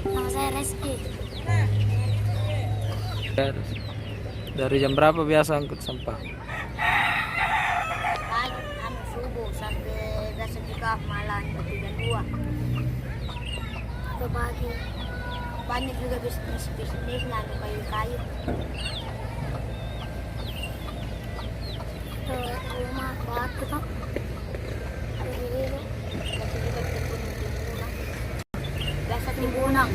Nama saya Reski. Dari jam berapa biasa angkut sampah? Subuh sampai biasa juga malam jam 2 atau pagi. Banyak juga bisnis nganu kayu-kayu. Ke rumah batu tuh. Ada diri tuh. Biasa juga timbunang. Biasa timbunang.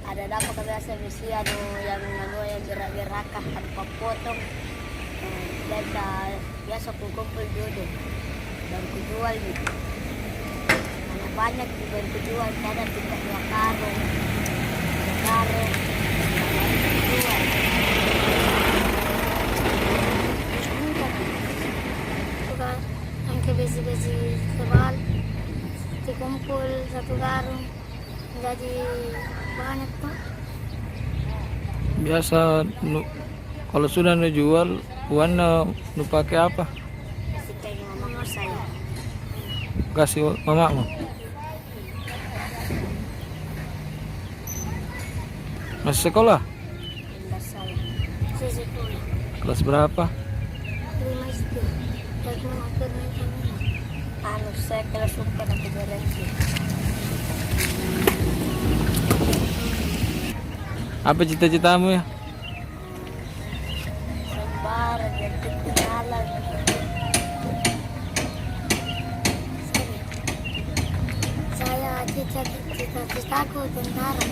Ada dapat kebiasa misi yang gerak-gerakan tanpa potong. Biasa kumpul dulu baru kujual gitu. Karena banyak baru kujual, kadang tidak 2 karung, 3 karung, kujual. Juga yang besi-besi tebal dikumpul 1 karung. Jadi banyak tuh. Biasa kalau sudah nu jual uang nu pakai apa? Kasih kayak mama saya. Kasih mamamu. Masih sekolah? Enggak saya. Saya sekolah. Kelas berapa? 5 SD. Tapi akhirnya anu saya kelas 4 aku berhenti. Apa cita-citamu ya? Sebar jadi kenalan. Saya cita-citaku tentara.